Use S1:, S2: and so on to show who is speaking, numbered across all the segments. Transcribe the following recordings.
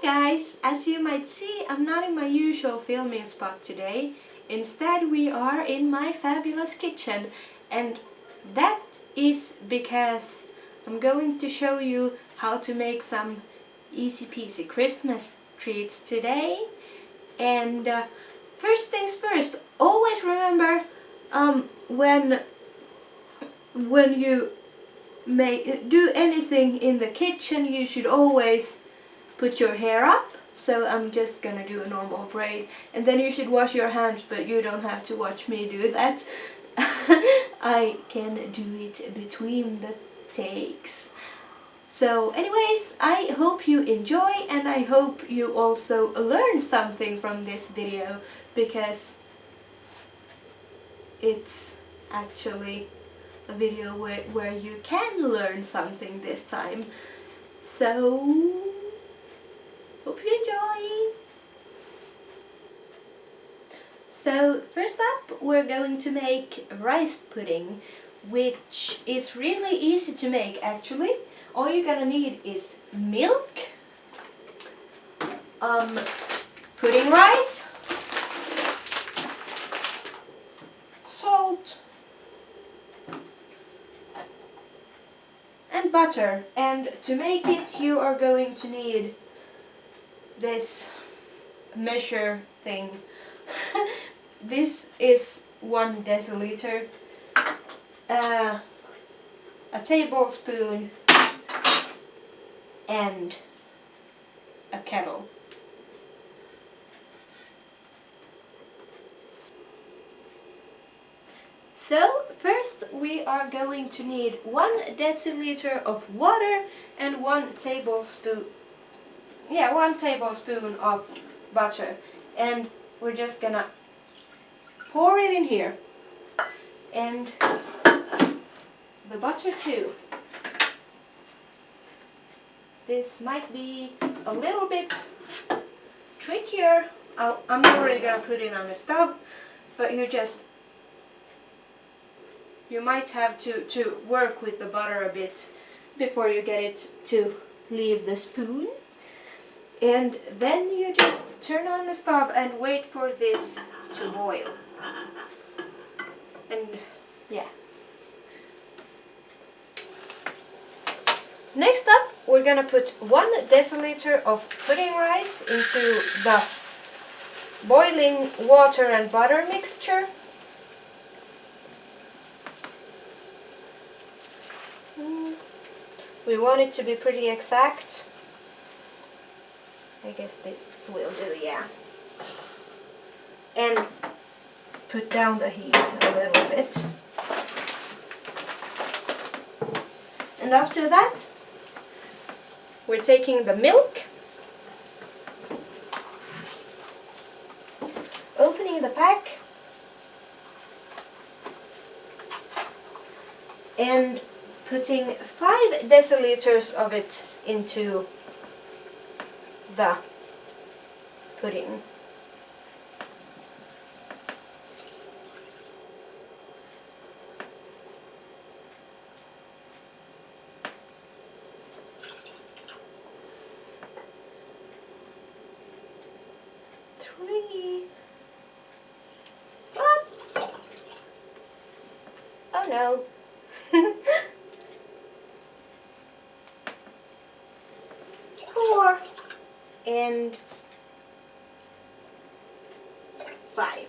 S1: guys, as you might see, I'm not in my usual filming spot today. Instead we are in my fabulous kitchen, and that is because I'm going to show you how to make some easy peasy Christmas treats today. And first things first, always remember when you do anything in the kitchen, you should always put your hair up. So I'm just gonna do a normal braid, and then you should wash your hands, but you don't have to watch me do that. I can do it between the takes. So anyways, I hope you enjoy, and I hope you also learn something from this video, because it's actually a video where you can learn something this time. So hope you enjoy! So first up, we're going to make rice pudding, which is really easy to make actually. All you're gonna need is milk, pudding rice, salt, and butter. And to make it, you are going to need this measure thing. This is 1 deciliter, a tablespoon, and a kettle. So first we are going to need 1 deciliter of water and 1 tablespoon of butter, and we're just gonna pour it in here, and the butter too. This might be a little bit trickier. I'm already gonna put it on the stove, but you might have to work with the butter a bit before you get it to leave the spoon. And then you just turn on the stove and wait for this to boil. And yeah. Next up, we're gonna put 1 deciliter of pudding rice into the boiling water and butter mixture. We want it to be pretty exact. I guess this will do, yeah. And put down the heat a little bit. And after that, we're taking the milk, opening the pack, and putting 5 deciliters of it into the pudding. Oh no. 4 and 5.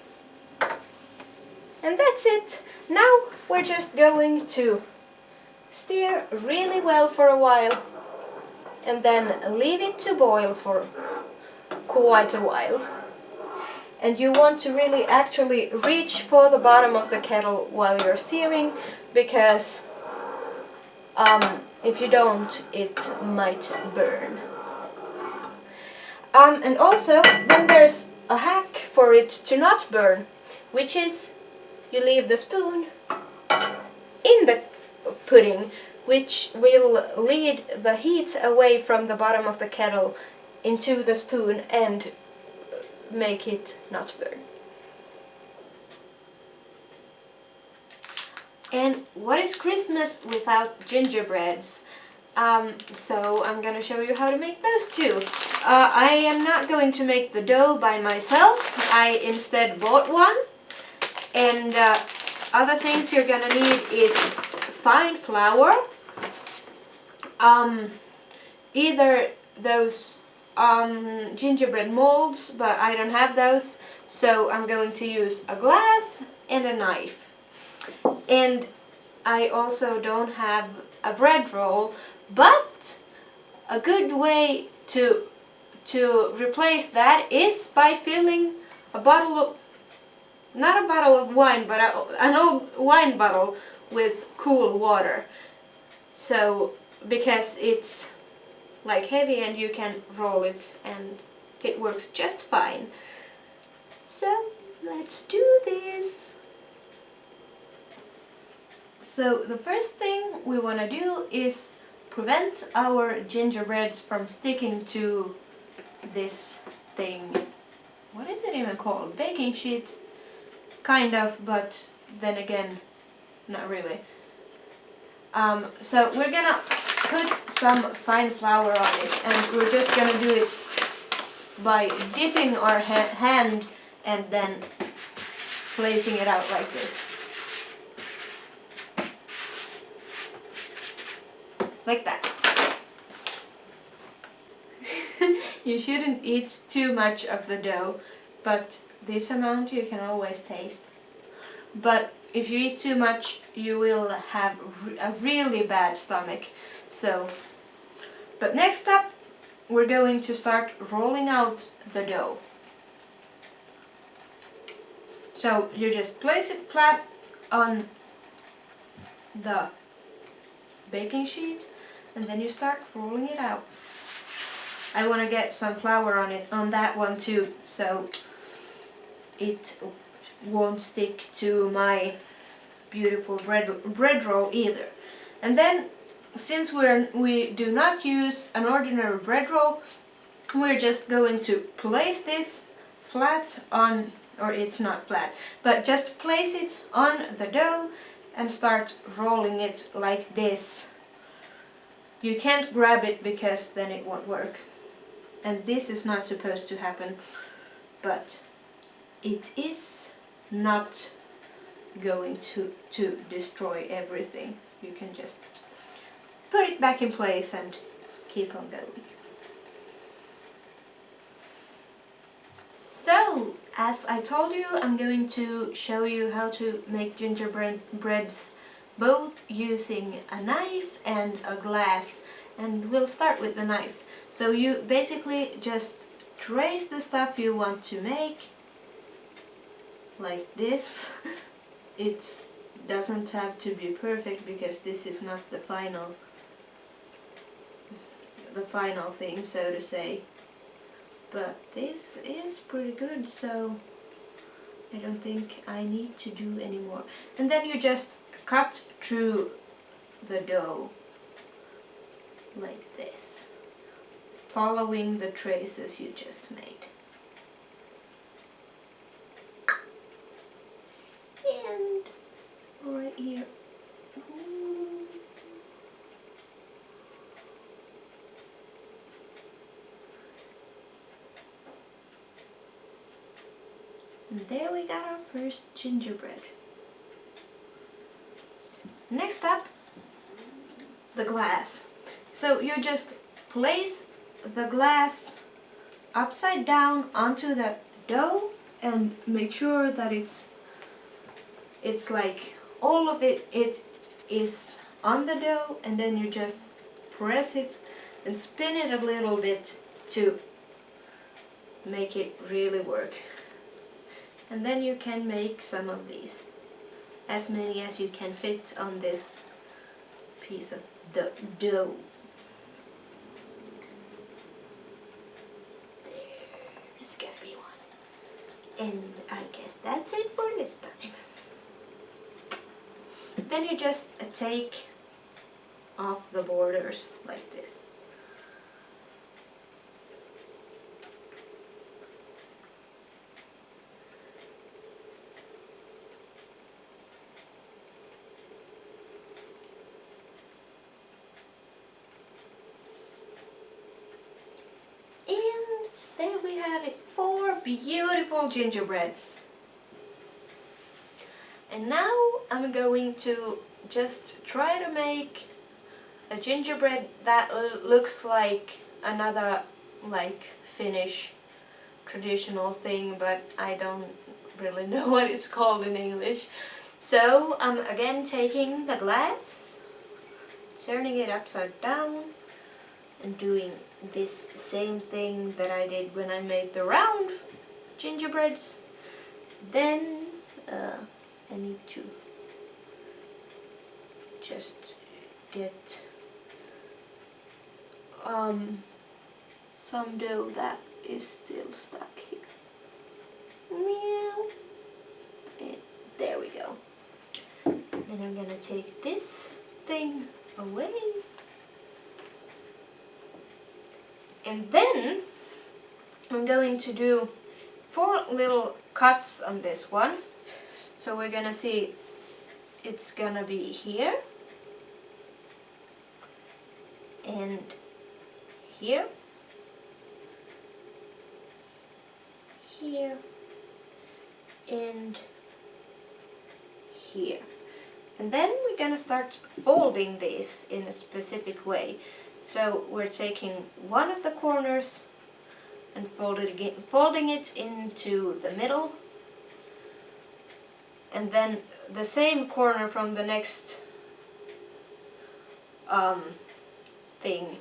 S1: And that's it. Now we're just going to stir really well for a while, and then leave it to boil for quite a while. And you want to really actually reach for the bottom of the kettle while you're stirring, because if you don't, it might burn. And also, then there's a hack for it to not burn, which is you leave the spoon in the pudding, which will lead the heat away from the bottom of the kettle into the spoon and make it not burn. And what is Christmas without gingerbreads? So I'm gonna show you how to make those too. I am not going to make the dough by myself. I instead bought one. And other things you're gonna need is fine flour. Either those gingerbread molds, but I don't have those, so I'm going to use a glass and a knife. And I also don't have a bread roll, but a good way to replace that is by filling a bottle of, not a bottle of wine, but an old wine bottle with cool water. So, because it's like heavy and you can roll it and it works just fine. So, let's do this. So, the first thing we want to do is prevent our gingerbreads from sticking to this thing. What is it even called? Baking sheet? Kind of, but then again, not really. So we're gonna put some fine flour on it, and we're just gonna do it by dipping our hand and then placing it out like this. Like that. You shouldn't eat too much of the dough, but this amount you can always taste. But if you eat too much, you will have a really bad stomach. So, but next up, we're going to start rolling out the dough. So you just place it flat on the baking sheet, and then you start rolling it out. I want to get some flour on it, on that one too, so it won't stick to my beautiful bread roll either. And then, since we do not use an ordinary bread roll, we're just going to place this flat on, or it's not flat, but just place it on the dough and start rolling it like this. You can't grab it because then it won't work. And this is not supposed to happen, but it is not going to destroy everything. You can just put it back in place and keep on going. So, as I told you, I'm going to show you how to make gingerbreads both using a knife and a glass, and we'll start with the knife. So you basically just trace the stuff you want to make like this. It doesn't have to be perfect because this is not the final thing, so to say. But this is pretty good, so I don't think I need to do any more. And then you just cut through the dough like this, following the traces you just made. And right here. And there we got our first gingerbread. Next up, the glass. So you just place the glass upside down onto the dough and make sure that it's like all of it is on the dough, and then you just press it and spin it a little bit to make it really work. And then you can make some of these, as many as you can fit on this piece of the dough. There's gonna be one. And I guess that's it for this time. Then you just take off the borders like this. And beautiful gingerbreads. And now I'm going to just try to make a gingerbread that looks like another like Finnish traditional thing, but I don't really know what it's called in English. So I'm again taking the glass, turning it upside down and doing this same thing that I did when I made the round gingerbreads. Then I need to just get some dough that is still stuck here. Meow. And there we go. Then I'm gonna take this thing away. And then I'm going to do 4 little cuts on this one. So we're gonna see it's gonna be here and here, here and here. And then we're gonna start folding this in a specific way. So we're taking one of the corners and folding it into the middle, and then the same corner from the next thing.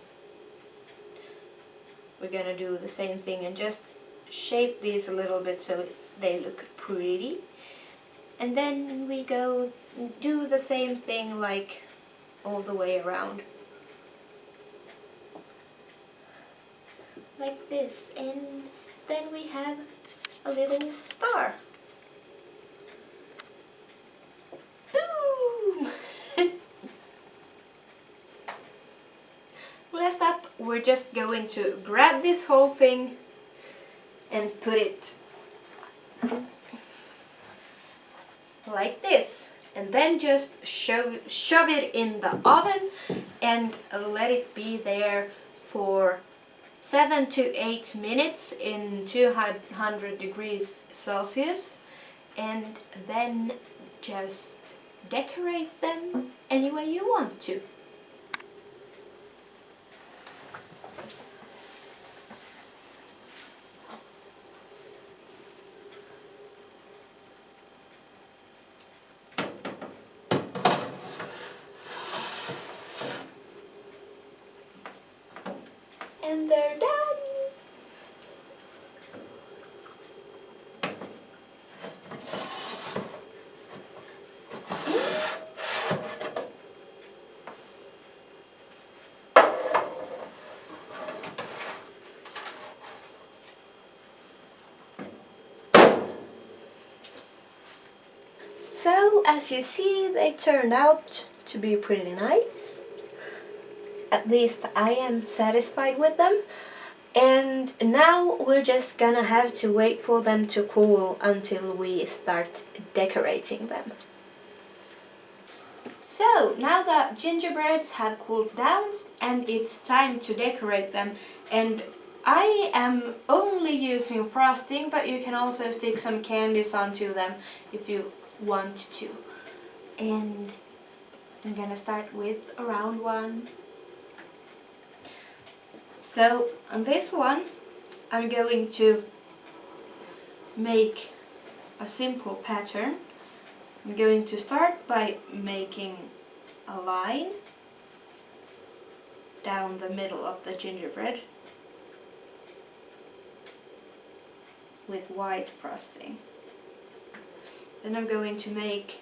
S1: We're gonna do the same thing and just shape these a little bit so they look pretty. And then we go do the same thing like all the way around. Like this, and then we have a little star. Boom! Last up, we're just going to grab this whole thing and put it like this, and then just shove it in the oven and let it be there for 7 to 8 minutes in 200 degrees Celsius, and then just decorate them any way you want to. And they're done! So, as you see, they turned out to be pretty nice. At least I am satisfied with them. And now we're just gonna have to wait for them to cool until we start decorating them. So, now the gingerbreads have cooled down and it's time to decorate them. And I am only using frosting, but you can also stick some candies onto them if you want to. And I'm gonna start with a round one. So on this one I'm going to make a simple pattern. I'm going to start by making a line down the middle of the gingerbread with white frosting. Then I'm going to make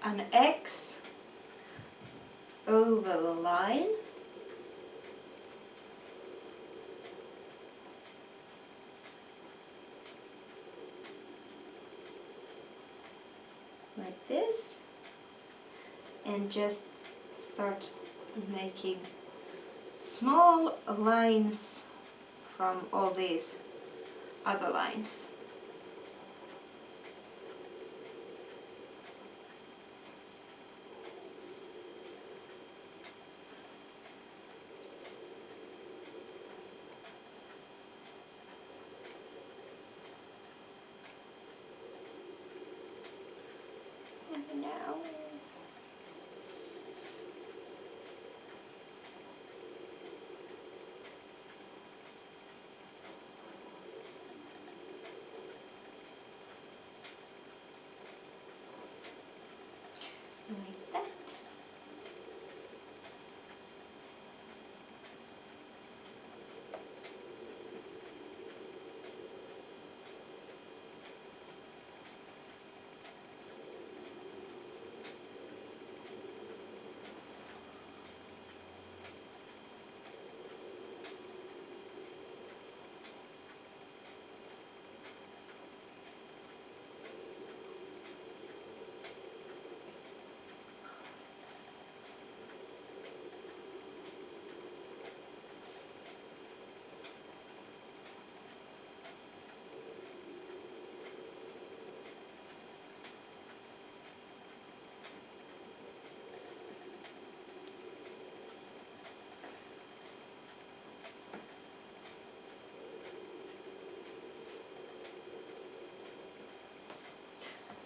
S1: an X over the line. Like this, and just start making small lines from all these other lines. now. Like that.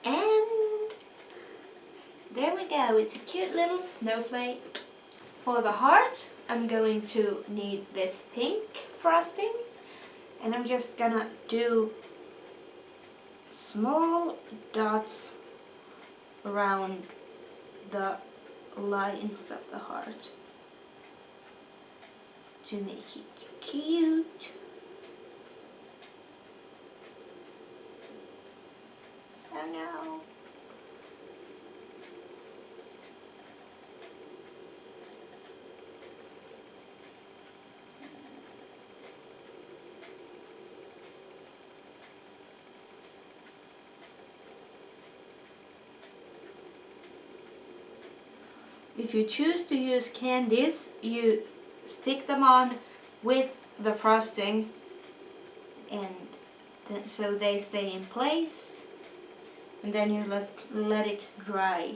S1: And there we go, it's a cute little snowflake. For the heart, I'm going to need this pink frosting, and I'm just gonna do small dots around the lines of the heart to make it cute. Oh no. If you choose to use candies, you stick them on with the frosting, and then, so they stay in place, and then you let it dry.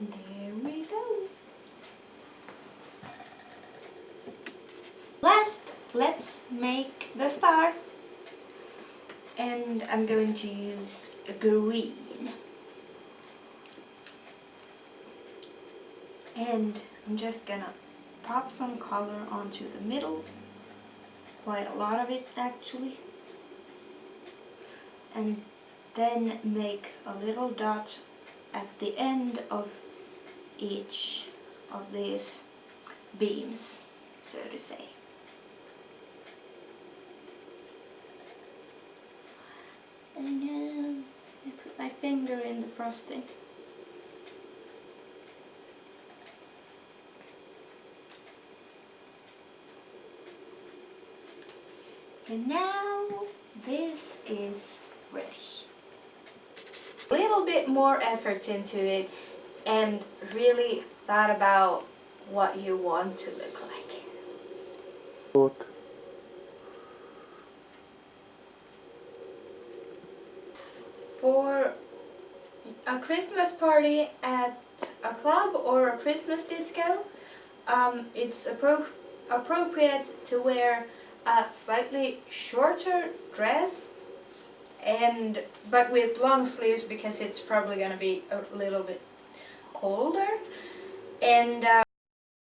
S1: There we go. Last, let's make the star. And I'm going to use a green. And I'm just gonna pop some color onto the middle. Quite a lot of it actually. And then make a little dot at the end of each of these beams, so to say. And I put my finger in the frosting. And now this is ready. A little bit more effort into it and really thought about what you want to look like.
S2: Look.
S1: For a Christmas party at a club or a Christmas disco, it's appropriate to wear a slightly shorter dress, but with long sleeves because it's probably going to be a little bit colder, and